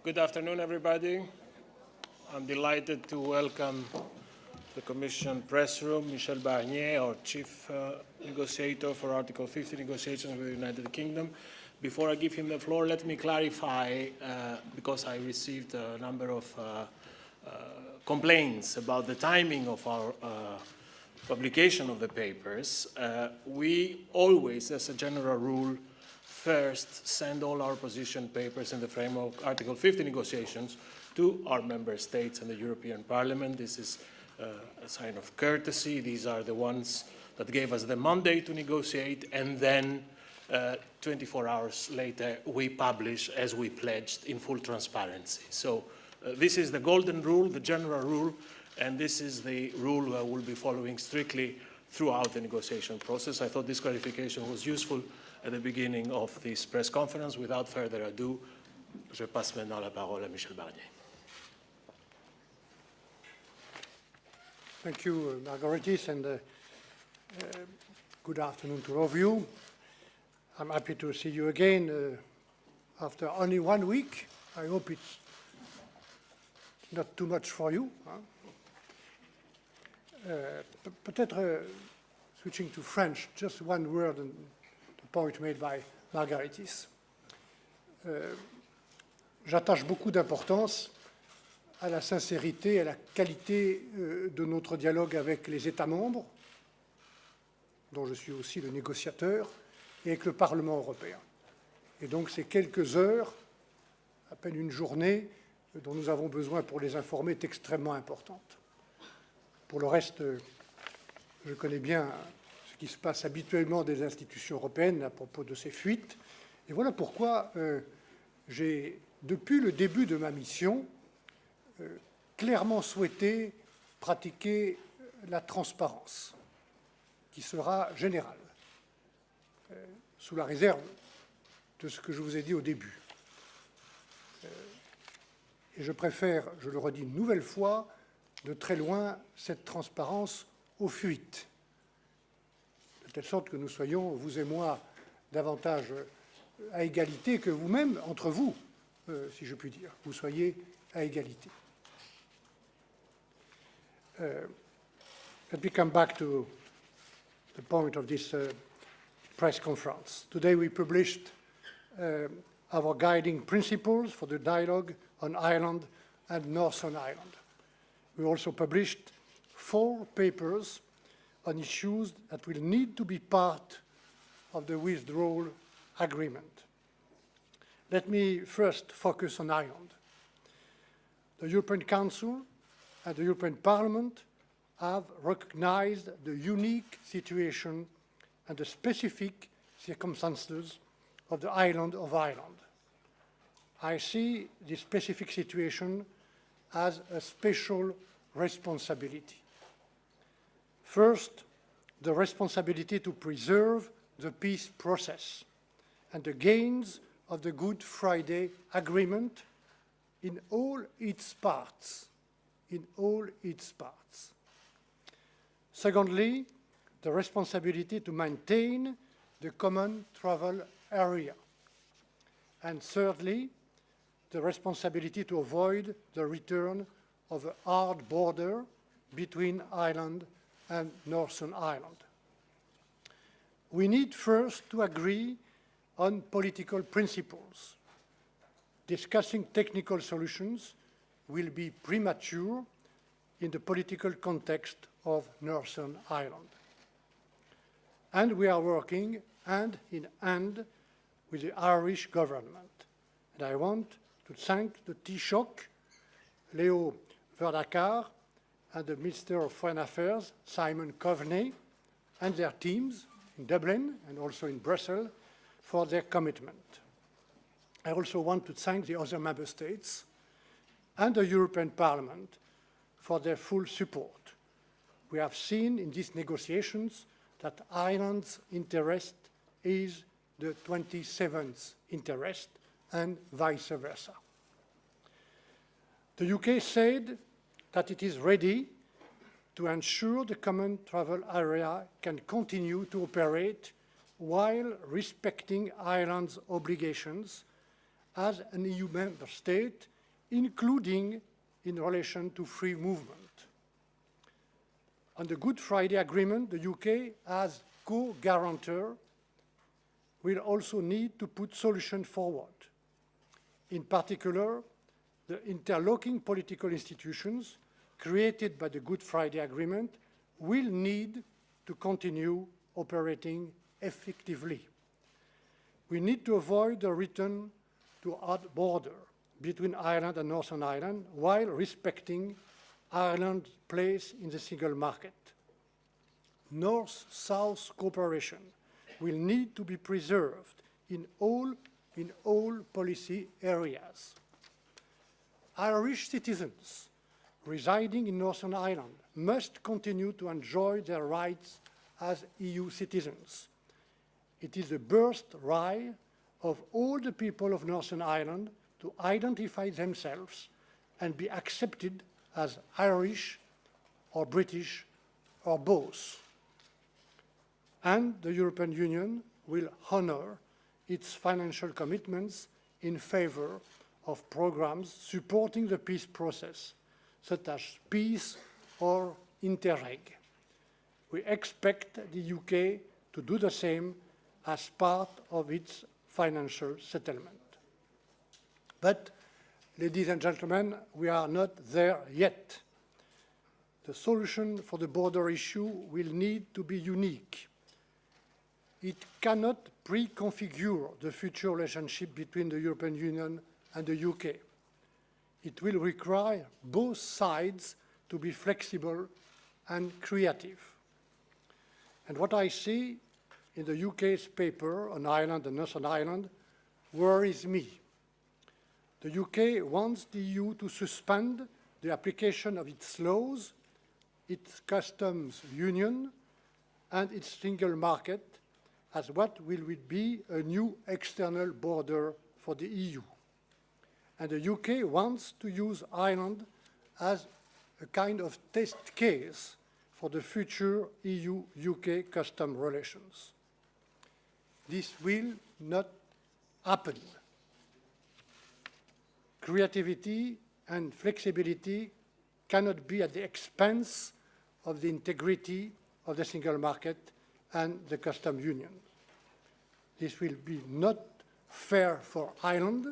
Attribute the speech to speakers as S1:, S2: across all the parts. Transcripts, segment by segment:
S1: Good afternoon, everybody. I'm delighted to welcome the Commission press room, Michel Barnier, our chief negotiator for Article 50 negotiations with the United Kingdom. Before I give him the floor, let me clarify, because I received a number of complaints about the timing of our publication of the papers. We always, as a general rule, first send all our position papers in the framework of Article 50 negotiations to our member states and the European Parliament. This is a sign of courtesy. These are the ones that gave us the mandate to negotiate, and then 24 hours later we publish as we pledged in full transparency. So this is the golden rule, the general rule, and this is the rule we'll be following strictly throughout the negotiation process. I thought this clarification was useful at the beginning of this press conference. Without further ado, je passe maintenant la parole à Michel Barnier.
S2: Thank you, Margaritis, and good afternoon to all of you. I'm happy to see you again after only 1 week. I hope it's not too much for you. Peut-être switching to French, just one word on the point made by Margaritis. J'attache beaucoup d'importance à la sincérité et à la qualité de notre dialogue avec les États membres, dont je suis aussi le négociateur, et avec le Parlement européen. Et donc ces quelques heures, à peine une journée, dont nous avons besoin pour les informer est extrêmement importante. Pour le reste, je connais bien ce qui se passe habituellement des institutions européennes à propos de ces fuites. Et voilà pourquoi j'ai, depuis le début de ma mission, clairement souhaité pratiquer la transparence, qui sera générale, sous la réserve de ce que je vous ai dit au début. Et je préfère, je le redis une nouvelle fois, de très loin cette transparence aux fuites, de telle sorte que nous soyons, vous et moi, davantage à égalité que vous-même, entre vous, si je puis dire, vous soyez à égalité. Let me come back to the point of this press conference. Today we published our guiding principles for the dialogue on Ireland and Northern Ireland. We also published 4 papers on issues that will need to be part of the withdrawal agreement. Let me first focus on Ireland. The European Council and the European Parliament have recognized the unique situation and the specific circumstances of the island of Ireland. I see this specific situation as a special responsibility. First, the responsibility to preserve the peace process and the gains of the Good Friday Agreement in all its parts. Secondly, the responsibility to maintain the common travel area. And thirdly, the responsibility to avoid the return of a hard border between Ireland and Northern Ireland. We need first to agree on political principles. Discussing technical solutions will be premature in the political context of Northern Ireland. And we are working hand in hand with the Irish government. And I want to thank the Taoiseach, Leo Varadkar, and the Minister of Foreign Affairs, Simon Coveney, and their teams in Dublin and also in Brussels for their commitment. I also want to thank the other member states and the European Parliament for their full support. We have seen in these negotiations that Ireland's interest is the 27th interest and vice versa. The UK said that it is ready to ensure the common travel area can continue to operate while respecting Ireland's obligations as an EU member state, including in relation to free movement. On the Good Friday Agreement, the UK, as co-guarantor, will also need to put solutions forward. In particular, the interlocking political institutions created by the Good Friday Agreement will need to continue operating effectively. We need to avoid the return to hard border between Ireland and Northern Ireland while respecting Ireland's place in the single market. North-South cooperation will need to be preserved in all policy areas. Irish citizens residing in Northern Ireland must continue to enjoy their rights as EU citizens. It is the birthright of all the people of Northern Ireland to identify themselves and be accepted as Irish or British or both. And the European Union will honor its financial commitments in favor of programs supporting the peace process, such as PEACE or Interreg. We expect the UK to do the same as part of its financial settlement. But, ladies and gentlemen, we are not there yet. The solution for the border issue will need to be unique. It cannot pre-configure the future relationship between the European Union and the UK. It will require both sides to be flexible and creative. And what I see in the UK's paper on Ireland and Northern Ireland worries me. The UK wants the EU to suspend the application of its laws, its customs union, and its single market as what will be a new external border for the EU. And the UK wants to use Ireland as a kind of test case for the future EU-UK custom relations. This will not happen. Creativity and flexibility cannot be at the expense of the integrity of the single market and the custom union. This will be not fair for Ireland,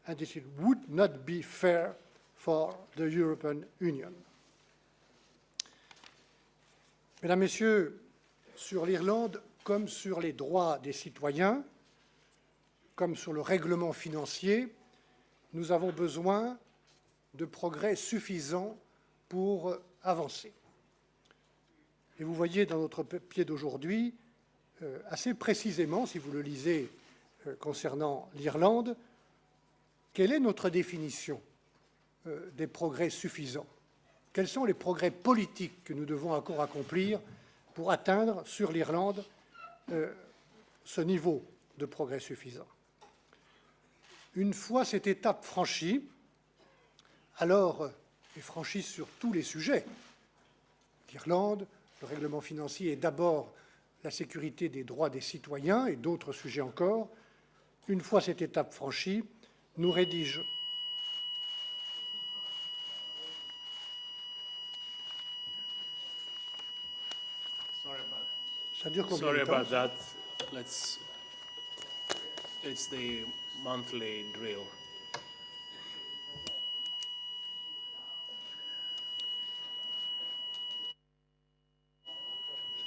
S2: and this would not be fair for the European Union. Mesdames, Messieurs, sur l'Irlande, comme sur les droits des citoyens, comme sur le règlement financier, nous avons besoin de progrès suffisants pour avancer. Et vous voyez dans notre papier d'aujourd'hui, assez précisément, si vous le lisez concernant l'Irlande, quelle est notre définition des progrès suffisants? Quels sont les progrès politiques que nous devons encore accomplir pour atteindre sur l'Irlande ce niveau de progrès suffisant? Une fois cette étape franchie, alors, et franchie sur tous les sujets, l'Irlande, le règlement financier est d'abord la sécurité des droits des citoyens et d'autres sujets encore. Une fois cette étape franchie, nous rédigeons. Ça dure combien de temps?
S1: Sorry about that. It's the monthly drill.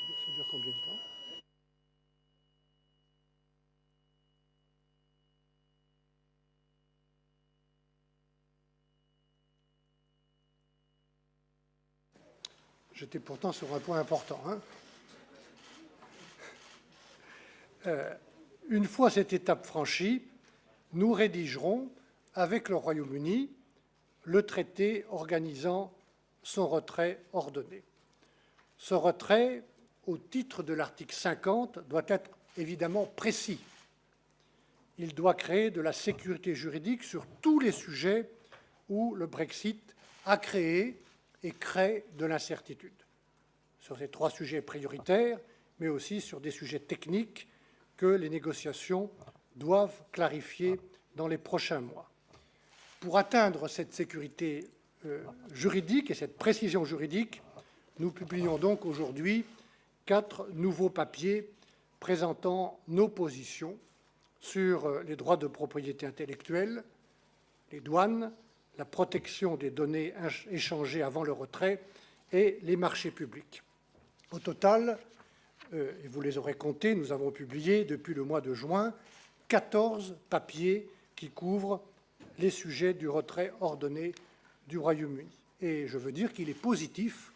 S2: Ça dure combien de temps? J'étais pourtant sur un point important. Une fois cette étape franchie, nous rédigerons, avec le Royaume-Uni, le traité organisant son retrait ordonné. Ce retrait, au titre de l'article 50, doit être évidemment précis. Il doit créer de la sécurité juridique sur tous les sujets où le Brexit a créé et crée de l'incertitude. Sur ces 3 sujets prioritaires, mais aussi sur des sujets techniques que les négociations doivent clarifier dans les prochains mois. Pour atteindre cette sécurité juridique et cette précision juridique, nous publions donc aujourd'hui 4 nouveaux papiers présentant nos positions sur les droits de propriété intellectuelle, les douanes, la protection des données échangées avant le retrait et les marchés publics. Au total, et vous les aurez comptés, nous avons publié depuis le mois de juin 14 papiers qui couvrent les sujets du retrait ordonné du Royaume-Uni. Et je veux dire qu'il est positif,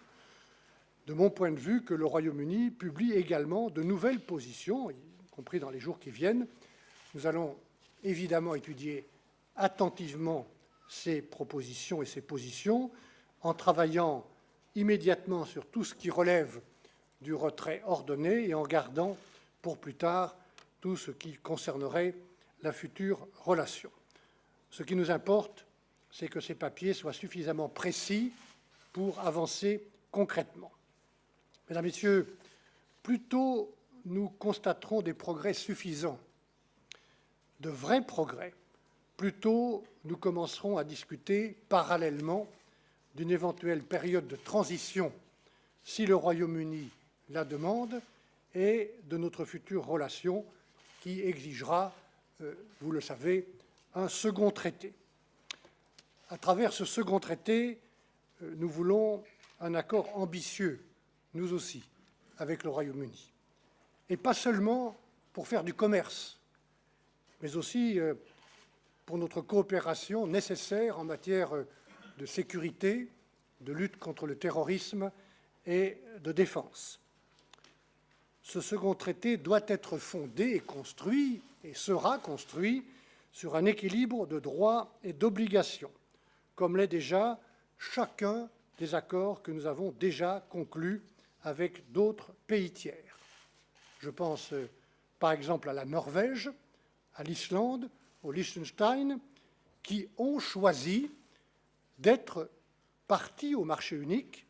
S2: de mon point de vue, que le Royaume-Uni publie également de nouvelles positions, y compris dans les jours qui viennent. Nous allons évidemment étudier attentivement ces propositions et ces positions en travaillant immédiatement sur tout ce qui relève du retrait ordonné et en gardant pour plus tard tout ce qui concernerait la future relation. Ce qui nous importe, c'est que ces papiers soient suffisamment précis pour avancer concrètement. Mesdames, Messieurs, plus tôt nous constaterons des progrès suffisants, de vrais progrès, plus tôt nous commencerons à discuter parallèlement d'une éventuelle période de transition si le Royaume-Uni la demande et de notre future relation qui exigera, vous le savez, un second traité. À travers ce second traité, nous voulons un accord ambitieux, nous aussi, avec le Royaume-Uni. Et pas seulement pour faire du commerce, mais aussi pour notre coopération nécessaire en matière de sécurité, de lutte contre le terrorisme et de défense. Ce second traité doit être fondé et construit, et sera construit, sur un équilibre de droits et d'obligations, comme l'est déjà chacun des accords que nous avons déjà conclus avec d'autres pays tiers. Je pense par exemple à la Norvège, à l'Islande, au Liechtenstein, qui ont choisi d'être parties au marché unique,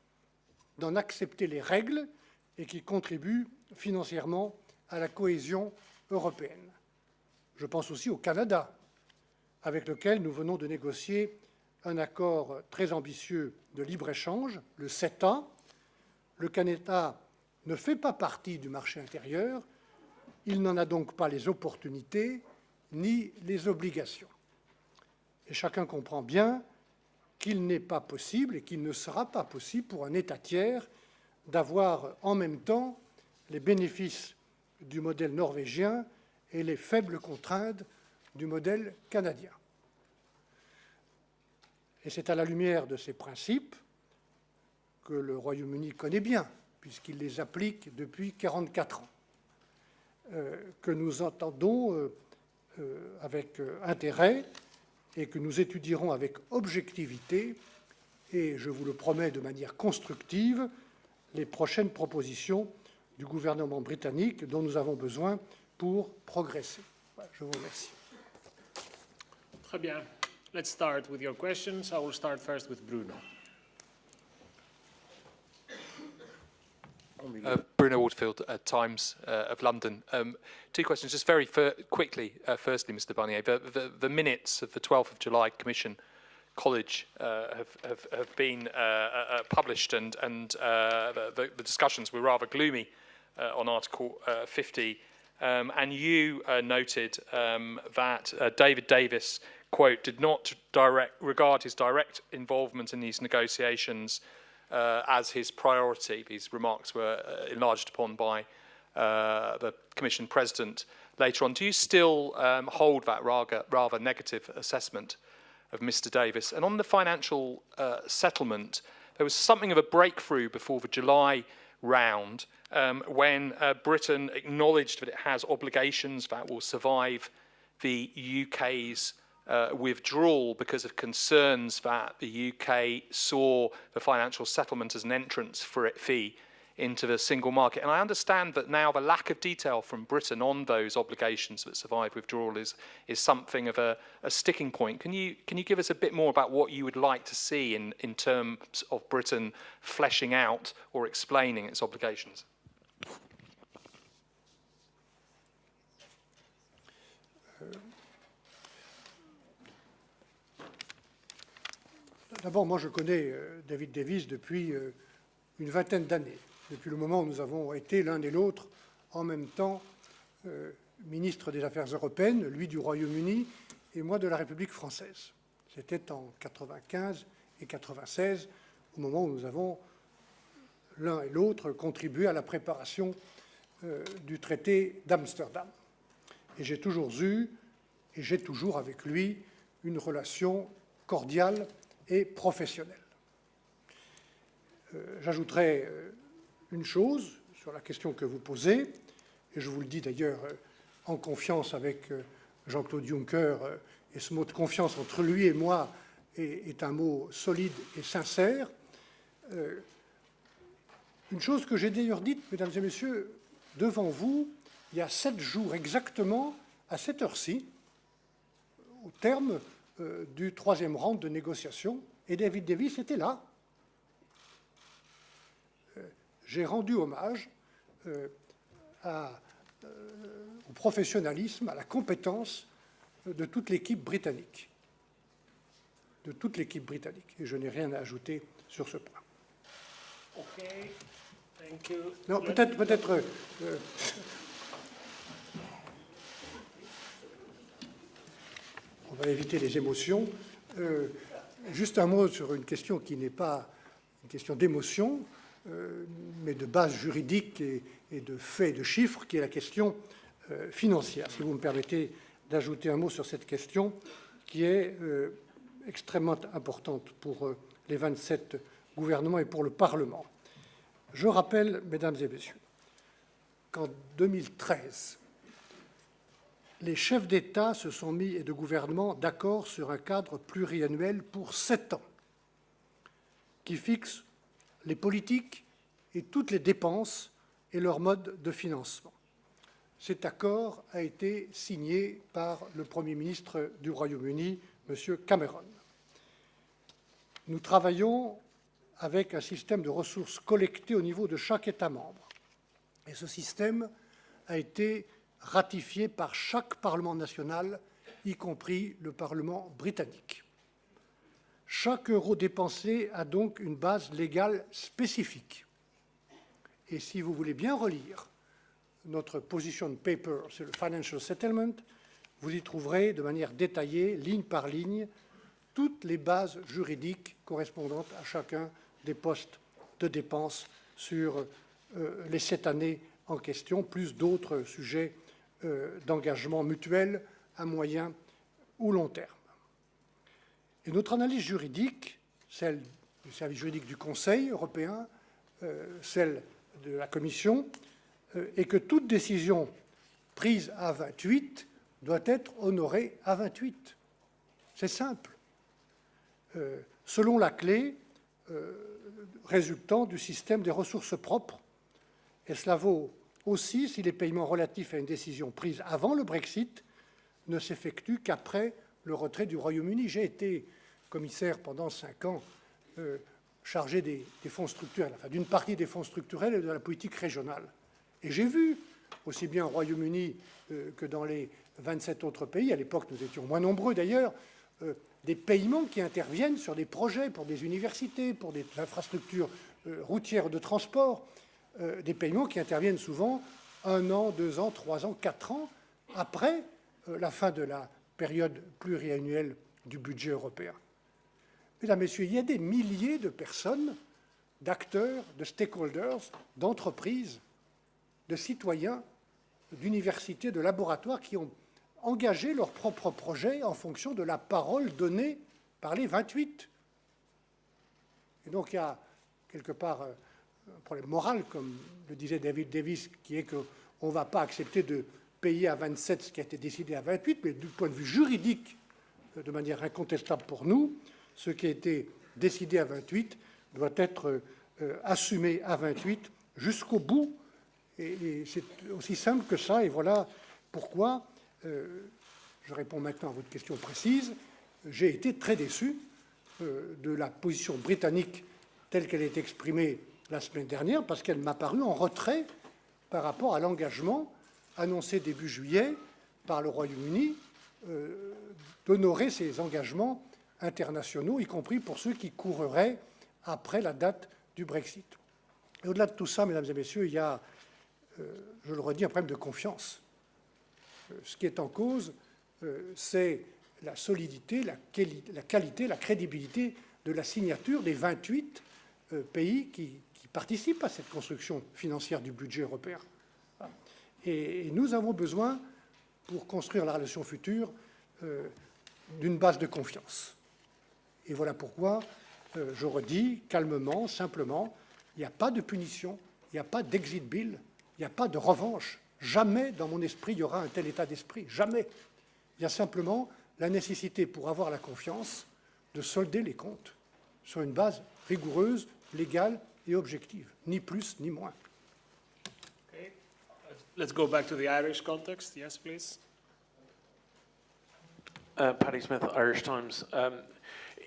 S2: d'en accepter les règles et qui contribuent financièrement à la cohésion européenne. Je pense aussi au Canada, avec lequel nous venons de négocier un accord très ambitieux de libre-échange, le CETA. Le Canada ne fait pas partie du marché intérieur, il n'en a donc pas les opportunités ni les obligations. Et chacun comprend bien qu'il n'est pas possible et qu'il ne sera pas possible pour un État tiers d'avoir en même temps les bénéfices du modèle norvégien et les faibles contraintes du modèle canadien. Et c'est à la lumière de ces principes que le Royaume-Uni connaît bien, puisqu'il les applique depuis 44 ans, que nous entendons avec intérêt et que nous étudierons avec objectivité et, je vous le promets, de manière constructive, les prochaines propositions du gouvernement britannique dont nous avons besoin pour progresser. Voilà, je vous remercie.
S1: Très bien. Let's start with your questions. I will start first with Bruno.
S3: Bruno Waterfield, Times of London. 2 questions, just very quickly. Firstly, Mr. Barnier, the minutes of the 12th of July Commission College have been published, and the discussions were rather gloomy on Article 50. And you noted that David Davis, quote, did not regard his direct involvement in these negotiations as his priority. These remarks were enlarged upon by the Commission President later on. Do you still hold that rather negative assessment of Mr. Davis? And on the financial settlement, there was something of a breakthrough before the July round when Britain acknowledged that it has obligations that will survive the UK's withdrawal because of concerns that the UK saw the financial settlement as an entrance fee into the single market. And I understand that now the lack of detail from Britain on those obligations that survive withdrawal is something of a sticking point. Can you give us a bit more about what you would like to see in terms of Britain fleshing out or explaining its obligations?
S2: D'abord, moi je connais David Davis depuis une vingtaine d'années, depuis le moment où nous avons été l'un et l'autre en même temps ministre des Affaires européennes, lui du Royaume-Uni et moi de la République française. C'était en 95 et 96, au moment où nous avons l'un et l'autre contribué à la préparation du traité d'Amsterdam. Et j'ai toujours eu, et j'ai toujours avec lui, une relation cordiale et professionnelle. J'ajouterai une chose sur la question que vous posez, et je vous le dis d'ailleurs en confiance avec Jean-Claude Juncker, et ce mot de confiance entre lui et moi est un mot solide et sincère. Une chose que j'ai d'ailleurs dite, mesdames et messieurs, devant vous, il y a 7 jours exactement, à cette heure-ci, au terme du 3e round de négociations, et David Davis était là. J'ai rendu hommage au professionnalisme, à la compétence de toute l'équipe britannique. De toute l'équipe britannique. Et je n'ai rien à ajouter sur ce point.
S1: OK, thank you.
S2: Non, peut-être on va éviter les émotions. Juste un mot sur une question qui n'est pas une question d'émotion, mais de base juridique et de faits et de chiffres, qui est la question financière. Si vous me permettez d'ajouter un mot sur cette question, qui est extrêmement importante pour les 27 gouvernements et pour le Parlement. Je rappelle, mesdames et messieurs, qu'en 2013, les chefs d'État se sont mis et de gouvernement d'accord sur un cadre pluriannuel pour 7 ans, qui fixe les politiques et toutes les dépenses et leur mode de financement. Cet accord a été signé par le Premier ministre du Royaume-Uni, M. Cameron. Nous travaillons avec un système de ressources collectées au niveau de chaque État membre. Et ce système a été ratifié par chaque Parlement national, y compris le Parlement britannique. Chaque euro dépensé a donc une base légale spécifique. Et si vous voulez bien relire notre position paper sur le Financial Settlement, vous y trouverez de manière détaillée, ligne par ligne, toutes les bases juridiques correspondantes à chacun des postes de dépenses sur les 7 années en question, plus d'autres sujets d'engagement mutuel à moyen ou long terme. Et notre analyse juridique, celle du service juridique du Conseil européen, celle de la Commission, est que toute décision prise à 28 doit être honorée à 28. C'est simple. Selon la clé résultant du système des ressources propres, et cela vaut aussi si les paiements relatifs à une décision prise avant le Brexit ne s'effectuent qu'après le retrait du Royaume-Uni. J'ai été commissaire pendant 5 ans chargé des fonds structurels, enfin d'une partie des fonds structurels et de la politique régionale. Et j'ai vu, aussi bien au Royaume-Uni que dans les 27 autres pays, à l'époque nous étions moins nombreux d'ailleurs, des paiements qui interviennent sur des projets pour des universités, pour des infrastructures routières de transport, des paiements qui interviennent souvent 1 an, 2 ans, 3 ans, 4 ans après la fin de la période pluriannuelle du budget européen. Mesdames, Messieurs, il y a des milliers de personnes, d'acteurs, de stakeholders, d'entreprises, de citoyens, d'universités, de laboratoires qui ont engagé leurs propres projets en fonction de la parole donnée par les 28. Et donc il y a quelque part un problème moral, comme le disait David Davis, qui est qu'on ne va pas accepter de payer à 27 ce qui a été décidé à 28, mais du point de vue juridique, de manière incontestable pour nous, ce qui a été décidé à 28 doit être assumé à 28 jusqu'au bout. Et c'est aussi simple que ça, et voilà pourquoi, je réponds maintenant à votre question précise, j'ai été très déçu de la position britannique telle qu'elle est exprimée la semaine dernière, parce qu'elle m'a paru en retrait par rapport à l'engagement annoncé début juillet par le Royaume-Uni d'honorer ses engagements internationaux, y compris pour ceux qui courraient après la date du Brexit. Et au-delà de tout ça, mesdames et messieurs, il y a, je le redis, un problème de confiance. Ce qui est en cause, c'est la solidité, la qualité, la crédibilité de la signature des 28 pays qui participent à cette construction financière du budget européen. Et nous avons besoin, pour construire la relation future, d'une base de confiance. Et voilà pourquoi, je redis calmement, simplement, il n'y a pas de punition, il n'y a pas d'exit bill, il n'y a pas de revanche. Jamais dans mon esprit il y aura un tel état d'esprit. Jamais. Il y a simplement la nécessité, pour avoir la confiance, de solder les comptes sur une base rigoureuse, légale et objective. Ni plus ni moins.
S1: Okay. Let's go back to the Irish context. Yes, please.
S4: Paddy Smith, Irish Times.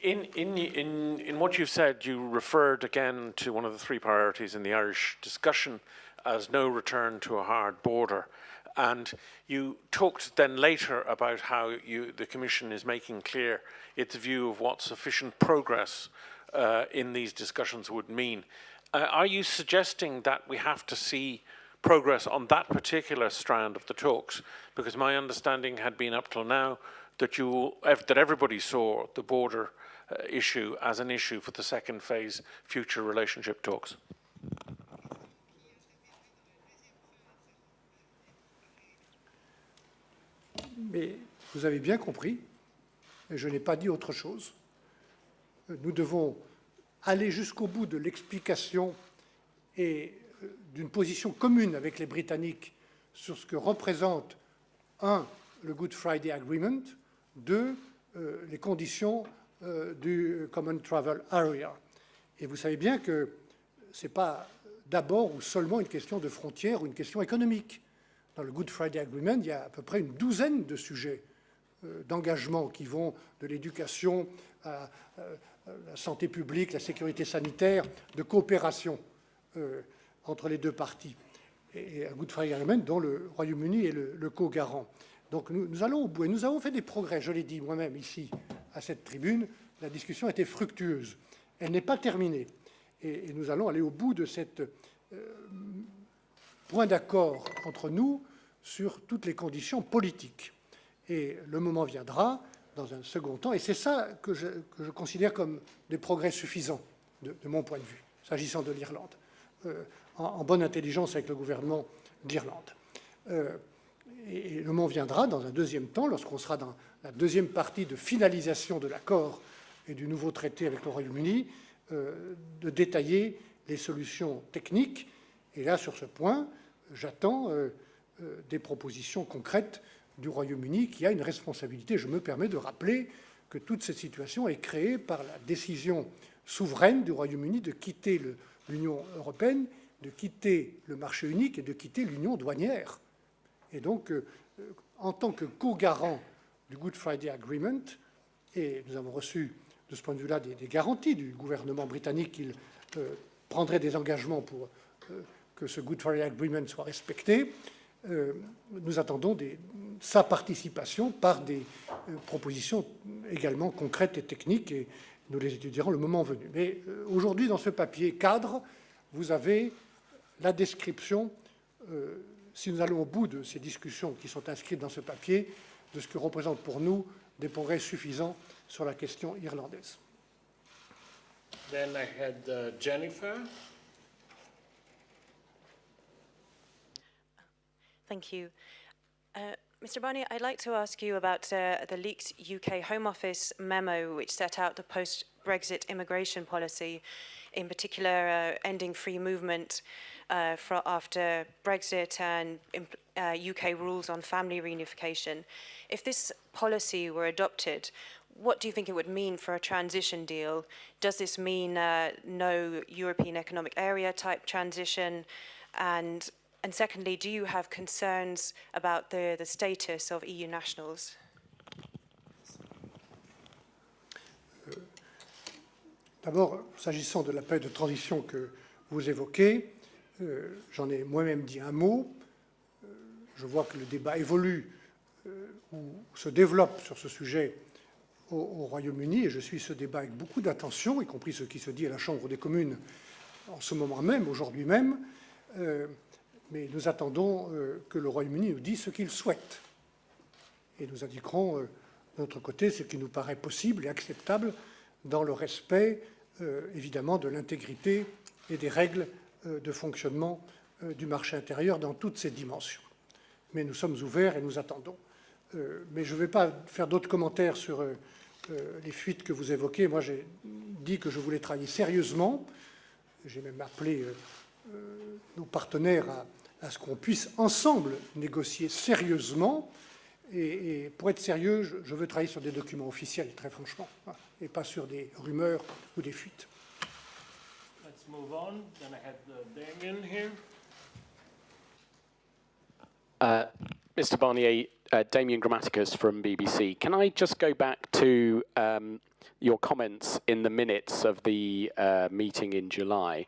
S4: In what you've said, you referred again to one of the three priorities in the Irish discussion as no return to a hard border. And you talked then later about how the Commission is making clear its view of what sufficient progress in these discussions would mean. Are you suggesting that we have to see progress on that particular strand of the talks? Because my understanding had been up till now that everybody saw the border issue as an issue for the second phase future relationship talks.
S2: Mais vous avez bien compris, et je n'ai pas dit autre chose. Nous devons aller jusqu'au bout de l'explication et d'une position commune avec les Britanniques sur ce que représente, un, le Good Friday Agreement, deux, les conditions du Common Travel Area. Et vous savez bien que ce n'est pas d'abord ou seulement une question de frontières ou une question économique. Dans le Good Friday Agreement, il y a à peu près une douzaine de sujets d'engagement qui vont de l'éducation à la santé publique, la sécurité sanitaire, de coopération entre les deux parties. Et un Good Friday Agreement dont le Royaume-Uni est le co-garant. Donc nous allons au bout. Et nous avons fait des progrès, je l'ai dit moi-même ici, à cette tribune. La discussion a été fructueuse. Elle n'est pas terminée. Et nous allons aller au bout de cette point d'accord entre nous sur toutes les conditions politiques. Et le moment viendra dans un second temps, et c'est ça que je considère comme des progrès suffisants de mon point de vue, s'agissant de l'Irlande, en bonne intelligence avec le gouvernement d'Irlande. Et le moment viendra dans un deuxième temps, lorsqu'on sera dans la deuxième partie de finalisation de l'accord et du nouveau traité avec le Royaume-Uni, de détailler les solutions techniques. Et là, sur ce point, j'attends des propositions concrètes du Royaume-Uni qui a une responsabilité. Je me permets de rappeler que toute cette situation est créée par la décision souveraine du Royaume-Uni de quitter l'Union européenne, de quitter le marché unique et de quitter l'union douanière. Et donc, en tant que co-garant du Good Friday Agreement, et nous avons reçu de ce point de vue-là des garanties du gouvernement britannique qu'il prendrait des engagements pour que ce Good Friday Agreement soit respecté, nous attendons sa participation par des propositions également concrètes et techniques, et nous les étudierons le moment venu. Mais aujourd'hui, dans ce papier cadre, vous avez la description, si nous allons au bout de ces discussions qui sont inscrites dans ce papier, de ce que représente pour nous des progrès suffisants sur la question irlandaise.
S1: Then I had Jennifer.
S5: Thank you. Mr. Barnier, I'd like to ask you about the leaked UK Home Office memo which set out the post-Brexit immigration policy, in particular ending free movement after Brexit and UK rules on family reunification. If this policy were adopted, what do you think it would mean for a transition deal? Does this mean no European Economic Area type transition? And secondly, do you have concerns about the status of EU nationals?
S2: D'abord, s'agissant de la période de transition que vous évoquez, j'en ai moi-même dit un mot. Je vois que le débat évolue où se développe sur ce sujet au Royaume-Uni, et je suis ce débat avec beaucoup d'attention, y compris ce qui se dit à la Chambre des communes en ce moment même, aujourd'hui même, mais nous attendons que le Royaume-Uni nous dise ce qu'il souhaite. Et nous indiquerons de notre côté ce qui nous paraît possible et acceptable dans le respect, évidemment, de l'intégrité et des règles de fonctionnement du marché intérieur dans toutes ses dimensions. Mais nous sommes ouverts et nous attendons. Mais je ne vais pas faire d'autres commentaires sur les fuites que vous évoquez. Moi, j'ai dit que je voulais travailler sérieusement. J'ai même appelé nos partenaires à ce qu'on puisse ensemble négocier sérieusement. Et pour être sérieux, je veux travailler sur des documents officiels, très franchement, et pas sur des rumeurs ou des fuites.
S1: Let's move on. Then I had Damien here.
S6: Mr. Barnier, Damien Grammaticus from BBC. Can I just go back to your comments in the minutes of the meeting in July?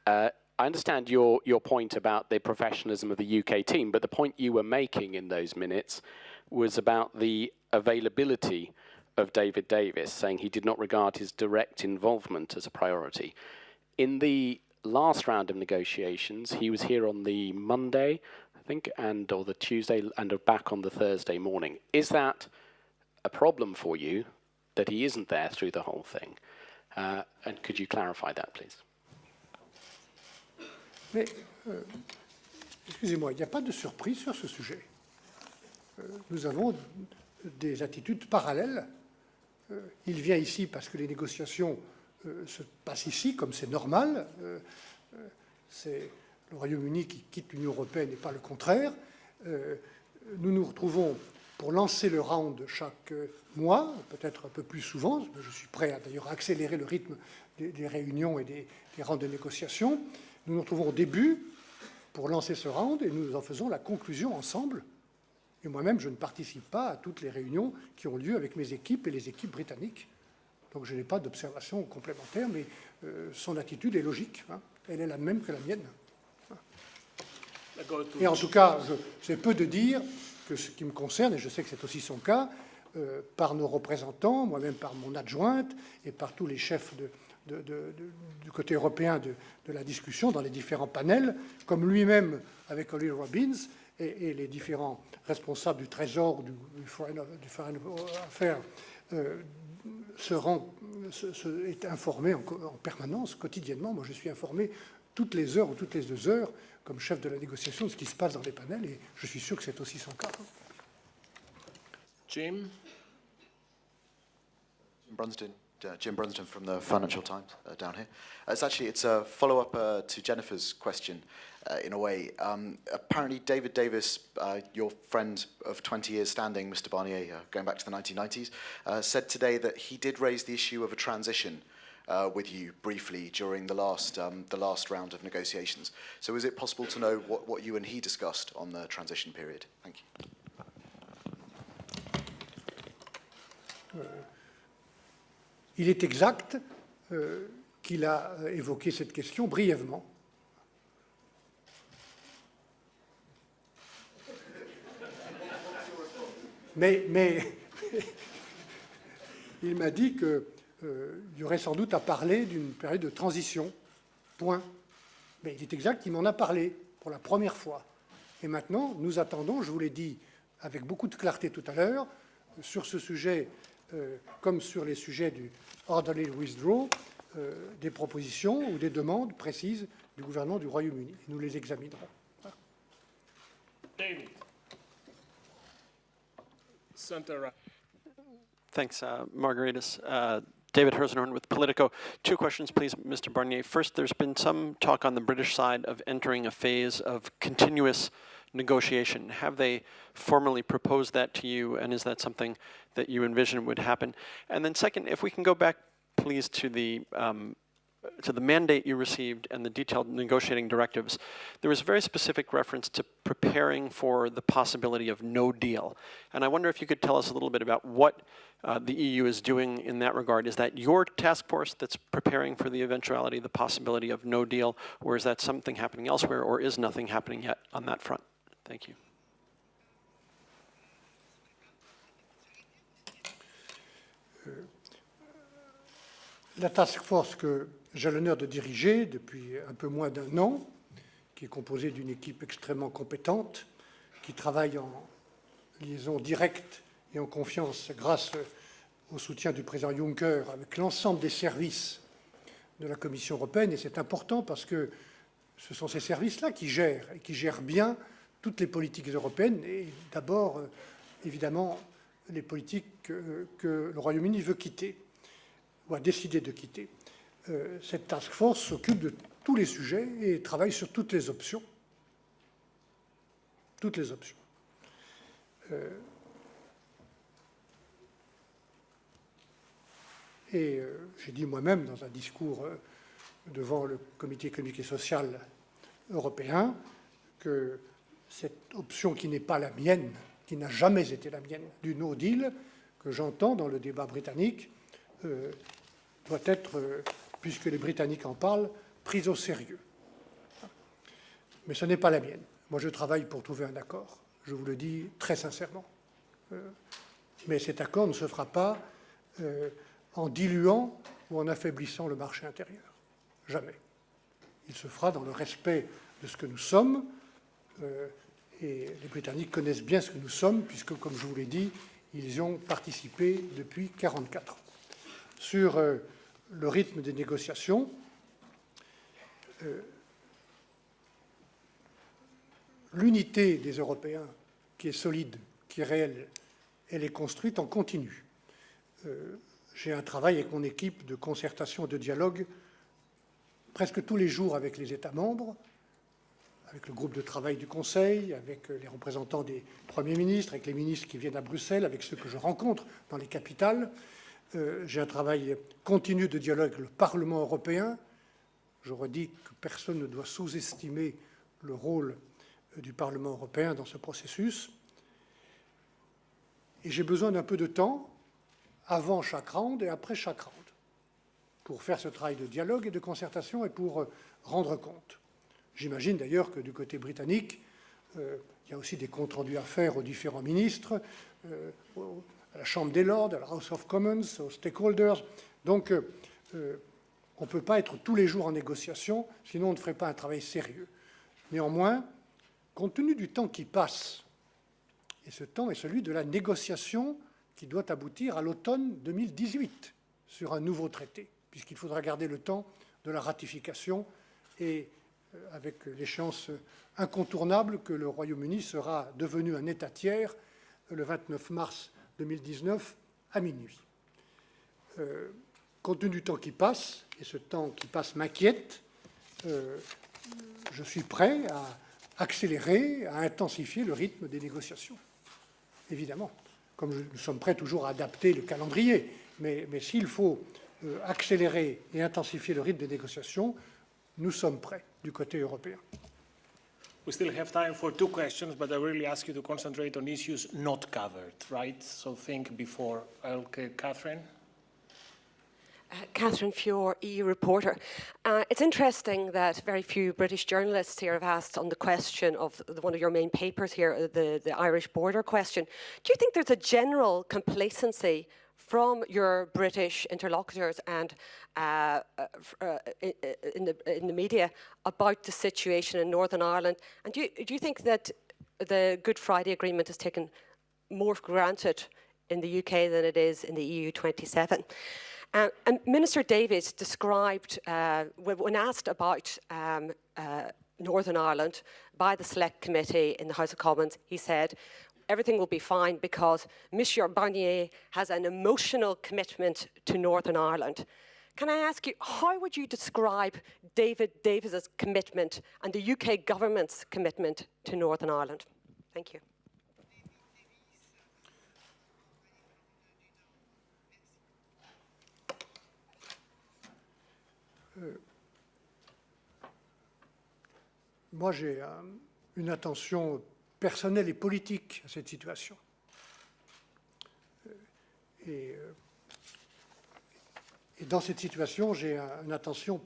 S6: I understand your point about the professionalism of the UK team, but the point you were making in those minutes was about the availability of David Davis, saying he did not regard his direct involvement as a priority. In the last round of negotiations, he was here on the Monday, I think, or the Tuesday, and back on the Thursday morning. Is that a problem for you that he isn't there through the whole thing? And could you clarify that, please?
S2: Mais, excusez-moi, il n'y a pas de surprise sur ce sujet. Nous avons des attitudes parallèles. Il vient ici parce que les négociations se passent ici, comme c'est normal. C'est le Royaume-Uni qui quitte l'Union européenne et pas le contraire. Nous nous retrouvons pour lancer le round chaque mois, peut-être un peu plus souvent. Je suis prêt d'ailleurs à accélérer le rythme des réunions et des rounds de négociations. Nous nous retrouvons au début pour lancer ce round et nous en faisons la conclusion ensemble. Et moi-même, je ne participe pas à toutes les réunions qui ont lieu avec mes équipes et les équipes britanniques. Donc je n'ai pas d'observation complémentaire, mais son attitude est logique. Elle est la même que la mienne. Et en tout cas, j'ai peu de dire que ce qui me concerne, et je sais que c'est aussi son cas, par nos représentants, moi-même par mon adjointe et par tous les chefs du côté européen de la discussion dans les différents panels, comme lui-même avec Ollie Robbins et les différents responsables du Trésor ou du Foreign Affairs est informé en permanence, quotidiennement. Moi, je suis informé toutes les heures ou toutes les 2 heures, comme chef de la négociation, de ce qui se passe dans les panels, et je suis sûr que c'est aussi son cas.
S1: Jim?
S7: Jim Brunsden from the Financial Times down here. It's a follow-up to Jennifer's question in a way. Apparently David Davis, your friend of 20 years standing, Mr. Barnier, going back to the 1990s, said today that he did raise the issue of a transition with you briefly during the last round of negotiations. So is it possible to know what you and he discussed on the transition period? Thank you.
S2: Il est exact qu'il a évoqué cette question brièvement. Mais il m'a dit qu'il y aurait sans doute à parler d'une période de transition, point. Mais il est exact qu'il m'en a parlé pour la première fois. Et maintenant, nous attendons, je vous l'ai dit avec beaucoup de clarté tout à l'heure, sur ce sujet, comme sur les sujets du orderly withdrawal, des propositions ou des demandes précises du gouvernement du Royaume-Uni. Nous les examinerons.
S1: David. Center right.
S8: Thanks, Margaritas. David Herzenhorn with Politico. 2 questions, please, Mr. Barnier. First, there's been some talk on the British side of entering a phase of continuous negotiation. Have they formally proposed that to you, and is that something that you envision would happen? And then second, if we can go back, please, to the mandate you received and the detailed negotiating directives, there was a very specific reference to preparing for the possibility of no deal. And I wonder if you could tell us a little bit about what the EU is doing in that regard. Is that your task force that's preparing for the eventuality, the possibility of no deal, or is that something happening elsewhere, or is nothing happening yet on that front? Thank you.
S2: La task force que j'ai l'honneur de diriger depuis un peu moins d'un an, qui est composée d'une équipe extrêmement compétente, qui travaille en liaison directe et en confiance grâce au soutien du président Juncker avec l'ensemble des services de la Commission européenne. Et c'est important parce que ce sont ces services-là qui gèrent, et qui gèrent bien toutes les politiques européennes, et d'abord, évidemment, les politiques que le Royaume-Uni veut quitter, ou a décidé de quitter. Cette task force s'occupe de tous les sujets et travaille sur toutes les options. Toutes les options. J'ai dit moi-même dans un discours devant le Comité économique et social européen que cette option qui n'est pas la mienne, qui n'a jamais été la mienne, du no deal, que j'entends dans le débat britannique, doit être, puisque les Britanniques en parlent, prise au sérieux. Mais ce n'est pas la mienne. Moi, je travaille pour trouver un accord. Je vous le dis très sincèrement. Mais cet accord ne se fera pas en diluant ou en affaiblissant le marché intérieur. Jamais. Il se fera dans le respect de ce que nous sommes. Et les Britanniques connaissent bien ce que nous sommes, puisque, comme je vous l'ai dit, ils y ont participé depuis 44 ans. Sur le rythme des négociations, l'unité des Européens, qui est solide, qui est réelle, elle est construite en continu. J'ai un travail avec mon équipe de concertation, de dialogue, presque tous les jours avec les États membres, avec le groupe de travail du Conseil, avec les représentants des premiers ministres, avec les ministres qui viennent à Bruxelles, avec ceux que je rencontre dans les capitales. J'ai un travail continu de dialogue avec le Parlement européen. Je redis que personne ne doit sous-estimer le rôle du Parlement européen dans ce processus. Et j'ai besoin d'un peu de temps avant chaque round et après chaque round pour faire ce travail de dialogue et de concertation et pour rendre compte. J'imagine d'ailleurs que du côté britannique, il y a aussi des comptes rendus à faire aux différents ministres, à la Chambre des Lords, à la House of Commons, aux stakeholders. Donc, on ne peut pas être tous les jours en négociation, sinon on ne ferait pas un travail sérieux. Néanmoins, compte tenu du temps qui passe, et ce temps est celui de la négociation qui doit aboutir à l'automne 2018 sur un nouveau traité, puisqu'il faudra garder le temps de la ratification et avec l'échéance incontournable que le Royaume-Uni sera devenu un État tiers le 29 mars 2019 à minuit. Compte tenu du temps qui passe, et ce temps qui passe m'inquiète, je suis prêt à accélérer, à intensifier le rythme des négociations, évidemment. Comme nous sommes prêts toujours à adapter le calendrier, mais s'il faut accélérer et intensifier le rythme des négociations, nous sommes prêts du côté européen.
S1: We still have time for 2 questions, but I really ask you to concentrate on issues not covered, right? So think before. Okay, Catherine?
S9: Catherine Fiore, EU reporter. It's interesting that very few British journalists here have asked on the question of one of your main papers here, the Irish border question. Do you think there's a general complacency from your British interlocutors and in the media about the situation in Northern Ireland? And do you think that the Good Friday Agreement is taken more for granted in the UK than it is in the EU 27? And Minister Davies described, when asked about Northern Ireland by the Select Committee in the House of Commons, he said, everything will be fine because Monsieur Barnier has an emotional commitment to Northern Ireland. Can I ask you, how would you describe David Davis's commitment and the UK government's commitment to Northern Ireland? Thank you.
S2: Moi, j'ai une attention personnelle et politique à cette situation. Et dans cette situation, j'ai une attention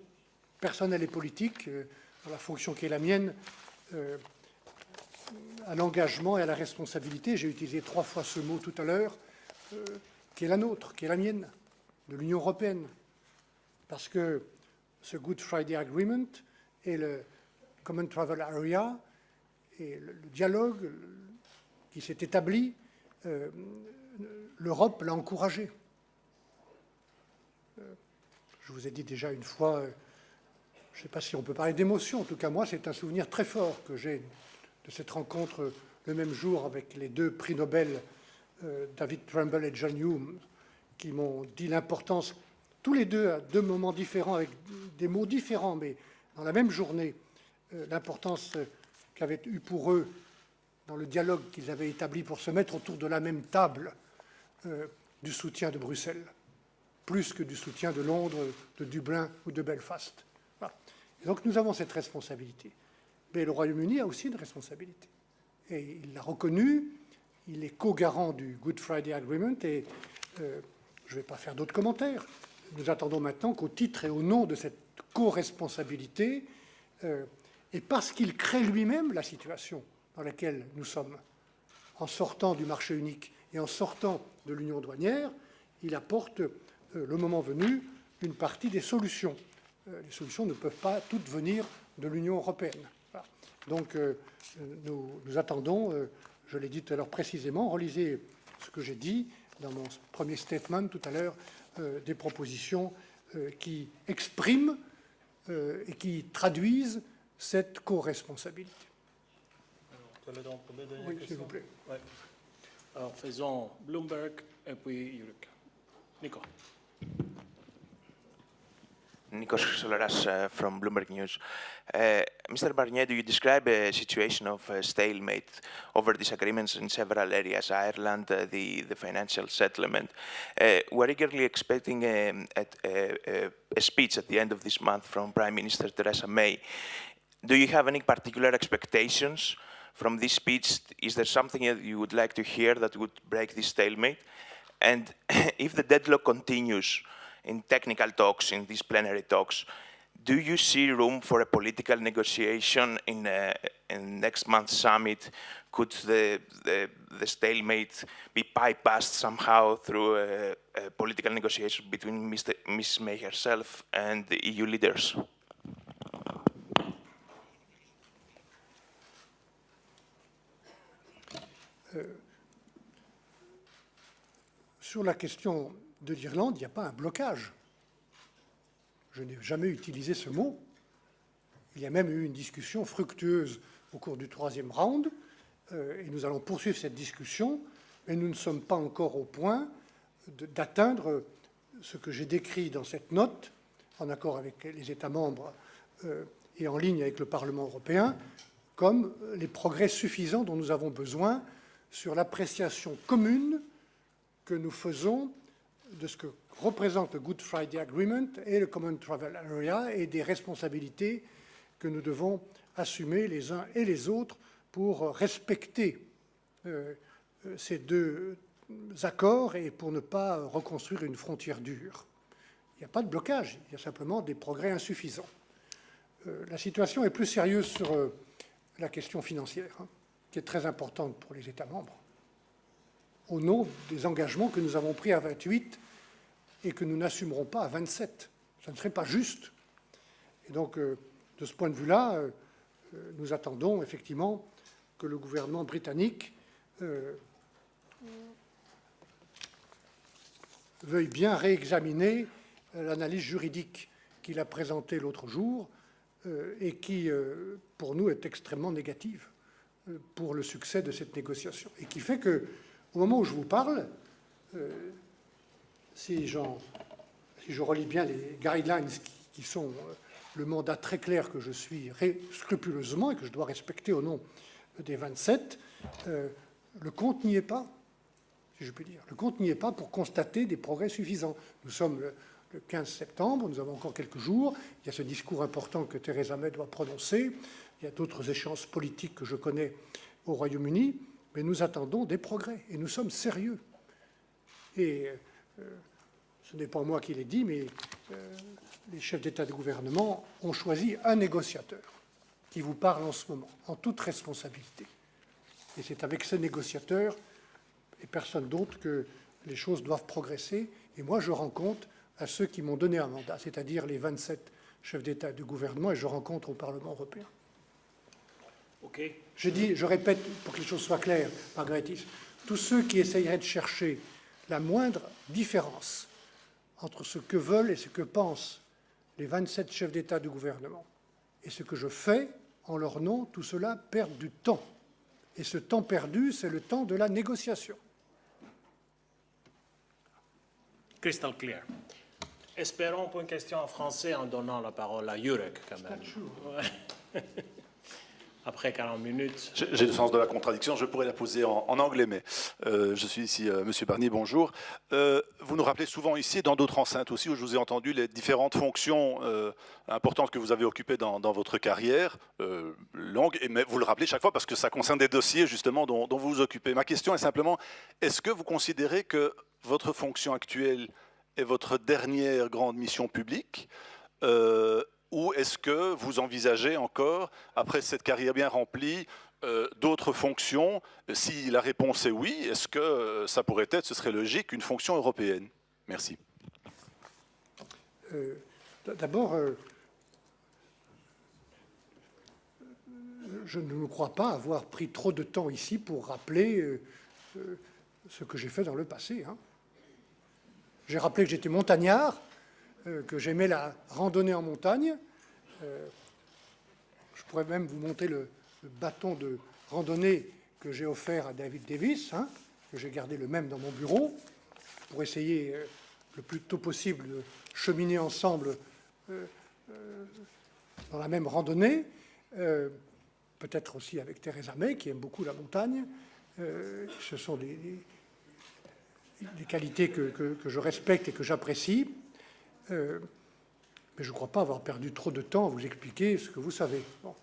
S2: personnelle et politique à la fonction qui est la mienne, à l'engagement et à la responsabilité. J'ai utilisé 3 fois ce mot tout à l'heure, qui est la nôtre, qui est la mienne, de l'Union européenne. parce que ce Good Friday Agreement et le Common Travel Area et le dialogue qui s'est établi, l'Europe l'a encouragé. Je vous ai dit déjà une fois, je ne sais pas si on peut parler d'émotion, en tout cas moi c'est un souvenir très fort que j'ai de cette rencontre le même jour avec les deux prix Nobel, David Trumbull et John Hume, qui m'ont dit l'importance, tous les deux à deux moments différents, avec des mots différents, mais dans la même journée, l'importance qu'avait eu pour eux dans le dialogue qu'ils avaient établi pour se mettre autour de la même table du soutien de Bruxelles, plus que du soutien de Londres, de Dublin ou de Belfast. Voilà. Et donc nous avons cette responsabilité. Mais le Royaume-Uni a aussi une responsabilité. Et il l'a reconnu, il est co-garant du Good Friday Agreement, et je ne vais pas faire d'autres commentaires. Nous attendons maintenant qu'au titre et au nom de cette co-responsabilité, et parce qu'il crée lui-même la situation dans laquelle nous sommes, en sortant du marché unique et en sortant de l'union douanière, il apporte, le moment venu, une partie des solutions. Les solutions ne peuvent pas toutes venir de l'Union européenne. Voilà. Donc, nous attendons, je l'ai dit tout à l'heure précisément, relisez ce que j'ai dit dans mon premier statement tout à l'heure, des propositions qui expriment et qui traduisent cette co-responsabilité. Oui, s'il vous plaît.
S1: Ouais. Alors, faisons Bloomberg et puis Eureka. Nico.
S10: Nikos Chryssouleras from Bloomberg News. Mr. Barnier, do you describe a situation of stalemate over disagreements in several areas, Ireland, the financial settlement? We're eagerly expecting a speech at the end of this month from Prime Minister Theresa May. Do you have any particular expectations from this speech? Is there something that you would like to hear that would break this stalemate? And if the deadlock continues in technical talks, in these plenary talks, do you see room for a political negotiation in next month's summit? Could the stalemate be bypassed somehow through a political negotiation between Ms. May herself and the EU leaders?
S2: Sur la question de l'Irlande, il n'y a pas un blocage. Je n'ai jamais utilisé ce mot. Il y a même eu une discussion fructueuse au cours du troisième round, et nous allons poursuivre cette discussion, mais nous ne sommes pas encore au point d'atteindre ce que j'ai décrit dans cette note, en accord avec les États membres et en ligne avec le Parlement européen, comme les progrès suffisants dont nous avons besoin sur l'appréciation commune que nous faisons de ce que représente le Good Friday Agreement et le Common Travel Area et des responsabilités que nous devons assumer les uns et les autres pour respecter ces deux accords et pour ne pas reconstruire une frontière dure. Il n'y a pas de blocage, il y a simplement des progrès insuffisants. La situation est plus sérieuse sur la question financière, qui est très importante pour les États membres, au nom des engagements que nous avons pris à 28 et que nous n'assumerons pas à 27. Ça ne serait pas juste. Et donc, de ce point de vue-là, nous attendons effectivement que le gouvernement britannique veuille bien réexaminer l'analyse juridique qu'il a présentée l'autre jour et qui, pour nous, est extrêmement négative pour le succès de cette négociation. Et qui fait que, au moment où je vous parle, si je relis bien les guidelines qui sont le mandat très clair que je suis scrupuleusement et que je dois respecter au nom des 27, le compte n'y est pas, si je puis dire. Le compte n'y est pas pour constater des progrès suffisants. Nous sommes le 15 septembre, nous avons encore quelques jours, il y a ce discours important que Theresa May doit prononcer, il y a d'autres échéances politiques que je connais au Royaume-Uni, mais nous attendons des progrès, et nous sommes sérieux. Et ce n'est pas moi qui l'ai dit, mais les chefs d'État et de gouvernement ont choisi un négociateur qui vous parle en ce moment, en toute responsabilité. Et c'est avec ce négociateur et personne d'autre que les choses doivent progresser. Et moi, je rends compte à ceux qui m'ont donné un mandat, c'est-à-dire les 27 chefs d'État et de gouvernement, et je rencontre au Parlement européen.
S1: OK.
S2: Je répète pour que les choses soient claires, Margaritis, tous ceux qui essayeraient de chercher la moindre différence entre ce que veulent et ce que pensent les 27 chefs d'État du gouvernement et ce que je fais en leur nom, tout cela perd du temps. Et ce temps perdu, c'est le temps de la négociation.
S1: Crystal clear. Espérons pour une question en français en donnant la parole à Jurek, quand même. Ouais. Après 40 minutes.
S11: J'ai le sens de la contradiction, je pourrais la poser en anglais, mais je suis ici, Monsieur Barnier, bonjour. Vous nous rappelez souvent ici, dans d'autres enceintes aussi, où je vous ai entendu, les différentes fonctions importantes que vous avez occupées dans votre carrière longue, mais vous le rappelez chaque fois parce que ça concerne des dossiers justement dont vous vous occupez. Ma question est simplement, est-ce que vous considérez que votre fonction actuelle est votre dernière grande mission publique ou est-ce que vous envisagez encore, après cette carrière bien remplie, d'autres fonctions? Si la réponse est oui, est-ce que ça pourrait être, ce serait logique, une fonction européenne? Merci.
S2: D'abord, je ne me crois pas avoir pris trop de temps ici pour rappeler ce que j'ai fait dans le passé. Hein. J'ai rappelé que j'étais montagnard, que j'aimais la randonnée en montagne. Je pourrais même vous montrer le bâton de randonnée que j'ai offert à David Davis, hein, que j'ai gardé le même dans mon bureau, pour essayer le plus tôt possible de cheminer ensemble dans la même randonnée, peut-être aussi avec Theresa May, qui aime beaucoup la montagne. Ce sont des qualités que je respecte et que j'apprécie. Mais je ne crois pas avoir perdu trop de temps à vous expliquer ce que vous savez. Bon.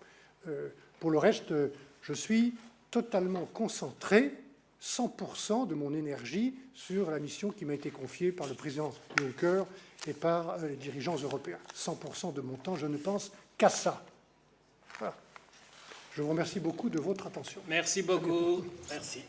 S2: Pour le reste, je suis totalement concentré, 100% de mon énergie, sur la mission qui m'a été confiée par le président Juncker et par les dirigeants européens. 100% de mon temps, je ne pense qu'à ça. Voilà. Je vous remercie beaucoup de votre attention.
S1: Merci beaucoup. Merci.